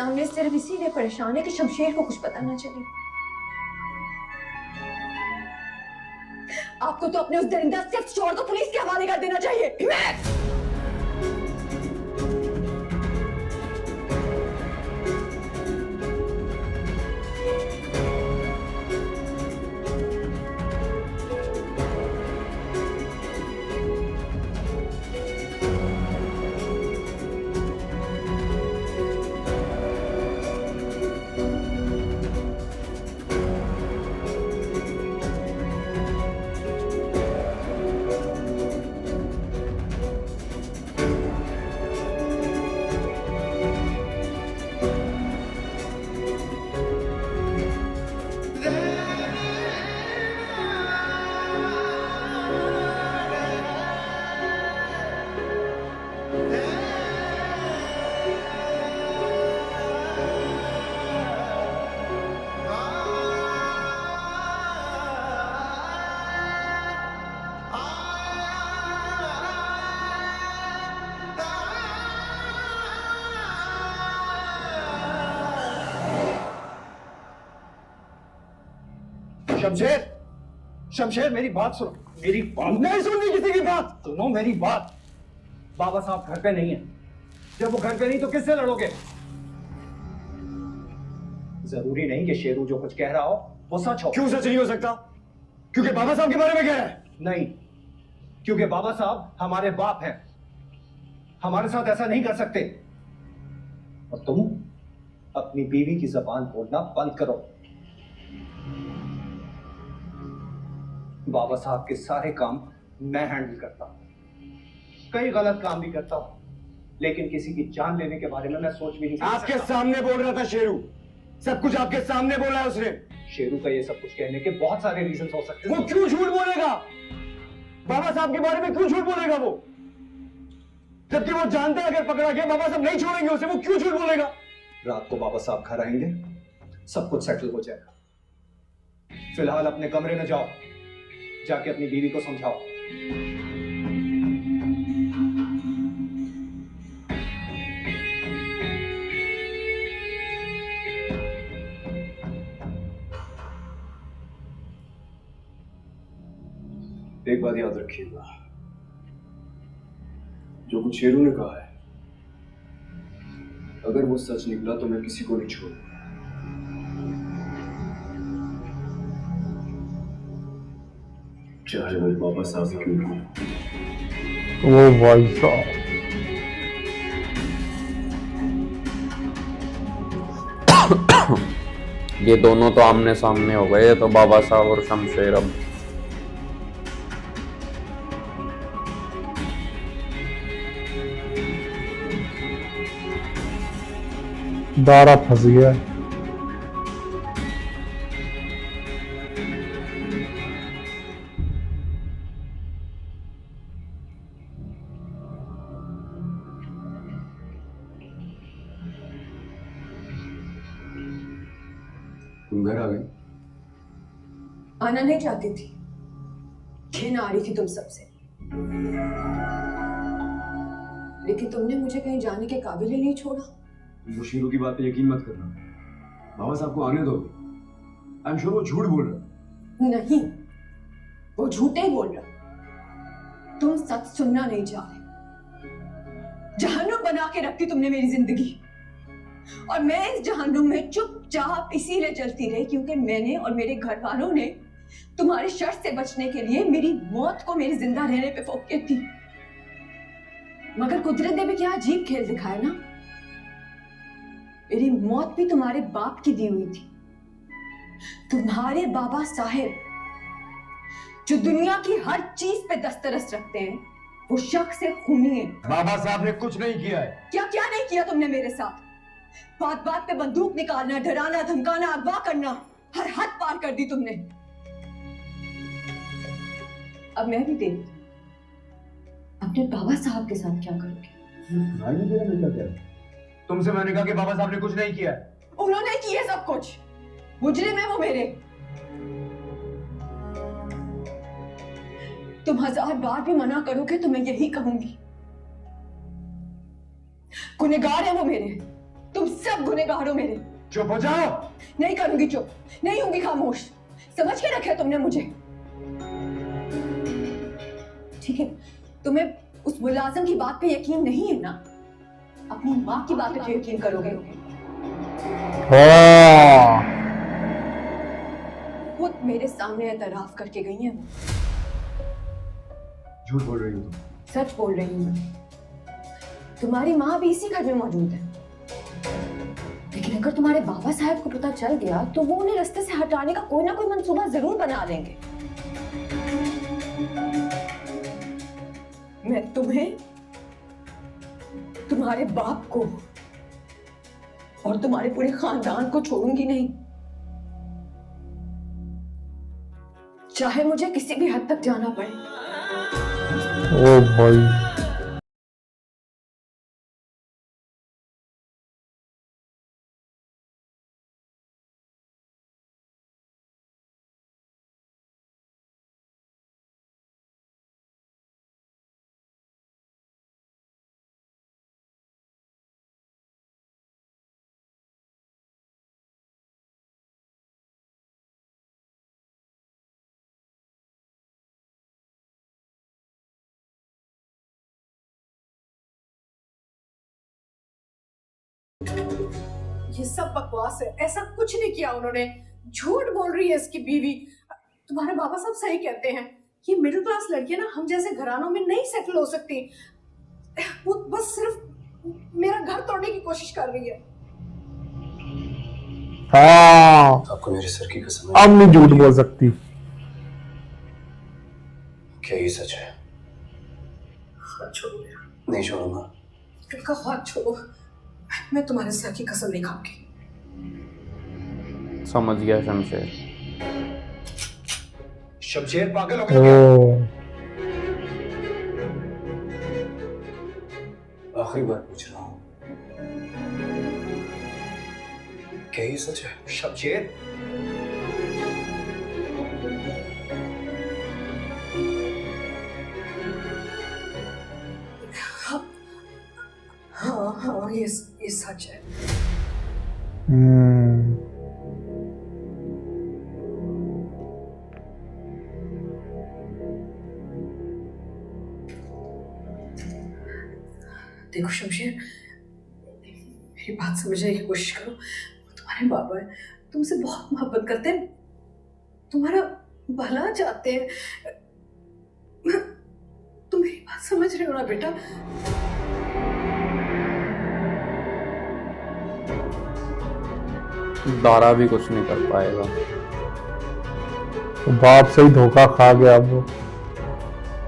सामने सिर्फ इसीलिए परेशान है कि शमशेर को कुछ पता ना चले। आपको तो अपने उस दरिंदा सिर्फ छोड़ को पुलिस के हवाले कर देना चाहिए। हिम्मत! शमशेर, शमशेर मेरी बात सुनो, मेरी बात नहीं सुननी किसी की बात। सुनो मेरी बात। बाबा साहब घर पे नहीं है। जब वो घर पे नहीं तो किससे लड़ोगे? जरूरी नहीं कि शेरू जो कुछ कह रहा हो वो सच हो। क्यों सच नहीं हो सकता? क्योंकि बाबा साहब के बारे में कह रहा है। नहीं, क्योंकि बाबा साहब हमारे बाप हैं। हमारे साथ ऐसा नहीं कर सकते। और तुम अपनी बीवी की जबान बोलना बंद करो। बाबा साहब के सारे काम मैं हैंडल करता हूं। कई गलत काम भी करता हूं, लेकिन किसी की जान लेने के बारे में मैं सोच भी नहीं सकता। आपके सामने बोल रहा था शेरू, सब कुछ आपके सामने बोला है उसने। शेरू का ये सब कुछ कहने के बहुत सारे रीजंस हो सकते हैं। वो क्यों झूठ बोलेगा? बाबा साहब के बारे में क्यों झूठ बोलेगा वो? जबकि वो जानता है अगर पकड़ा गया बाबा साहब नहीं छोड़ेंगे उसे, वो क्यों झूठ बोलेगा? रात को बाबा साहब घर आएंगे, सब कुछ सेटल हो जाएगा। फिलहाल अपने कमरे में जाओ, जाके अपनी बीवी को समझाओ। एक बात याद रखिएगा, जो कुछ शेरू ने कहा है, अगर वो सच निकला तो मैं किसी को नहीं छोड़ूंगा। चाहे वो बाबा साहब क्यों ना हो। वो भाई साहब, ये दोनों तो आमने सामने हो गए, तो बाबा साहब और शमशेर। अब दारा फंस गया। तुम घर आ गए? आना नहीं चाहती थी, घिन आ रही थी तुम सबसे, लेकिन तुमने मुझे कहीं जाने के काबिल ही नहीं छोड़ा। वो शेरू की बात पे यकीन मत करना। बाबा साहब को आने दो। आई एम श्योर वो झूठ बोल रहा। नहीं, वो झूठे ही बोल रहा। तुम सच सुनना नहीं चाह रहे। जहन्नुम बना के रखी तुमने मेरी जिंदगी, और मैं इस जहन्नुम में चुपचाप इसीलिए चलती रही क्योंकि मैंने और मेरे घर वालों ने तुम्हारे शर से बचने के लिए मेरी मौत को मेरे जिंदा रहने पे फोकस थी। मगर कुदरत ने भी क्या अजीब खेल दिखाया ना। मेरी मौत भी तुम्हारे बाप की दी हुई थी। तुम्हारे बाबा साहेब, जो दुनिया की हर चीज पे दस्तरस रखते हैं, वो शख्स से खूनी है। बाबा साहब ने कुछ नहीं किया है। क्या क्या नहीं किया तुमने मेरे साथ? बात बात पे बंदूक निकालना, डराना, धमकाना, अगवा करना, हर हद पार कर दी तुमने। अब मैं भी देखती अपने बाबा साहब के साथ क्या करोगे। तुमसे मैंने कहा कि बाबा साहब ने कुछ नहीं किया है। उन्होंने किया सब कुछ। मुजरिम है वो मेरे। तुम 1000 बार भी मना करोगे तो मैं यही कहूंगी, गुनहगार है वो मेरे। तुम सब गुनहगार हो मेरे। चुप हो जाओ। नहीं करूंगी चुप, नहीं होंगी खामोश। समझ के रखा है तुमने मुझे। ठीक है, तुम्हें उस मुलाजिम की बात पे यकीन नहीं है ना? अपनी माँ की बात पे यकीन करोगे? खुद मेरे सामने एतराफ करके गई हैं वो। झूठ बोल रही हो तुम। सच बोल रही हूँ मैं। तुम्हारी माँ भी इसी घर में मौजूद है, लेकिन अगर तुम्हारे बाबा साहब को पता चल गया तो वो उन्हें रास्ते से हटाने का कोई ना कोई मंसूबा जरूर बना लेंगे। मैं तुम्हें, तुम्हारे बाप को और तुम्हारे पूरे खानदान को छोड़ूंगी नहीं, चाहे मुझे किसी भी हद तक जाना पड़े। ओ भाई, ये सब बकवास है, ऐसा कुछ नहीं किया उन्होंने। झूठ बोल रही है इसकी बीवी। तुम्हारे बाबा साहब सही कहते हैं, ये मिडिल क्लास लड़कियां ना हम जैसे घरानों में नहीं सेटल हो सकती। वो बस सिर्फ मेरा घर तोड़ने की कोशिश कर रही है। हाँ, आपको मेरे सर की कसम है, अब नहीं झूठ बोल सकती। क्या ये सच है? हाथ छोड़ो मेरा, नहीं छोड़ूंगा। इनका हाथ छोड़ो। मैं तुम्हारे सर की कसम नहीं खाऊंगी। समझ गया शमशेर। शमशेर पागल हो गया क्या? आखिरी बार पूछ रहा हूँ, क्या ये सच है? शमशेर, हाँ हाँ, ये सच है। देखो शमशेर, मेरी बात समझने की कोशिश करो। तुम्हारे बाबा है, तुमसे बहुत मोहब्बत करते हैं, तुम्हारा भला चाहते हैं। तुम मेरी बात समझ रहे हो ना बेटा? दारा भी कुछ नहीं कर पाएगा। तो बाप से ही धोखा खा गया वो,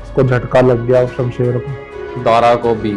उसको झटका लग गया शमशेर को। दारा को भी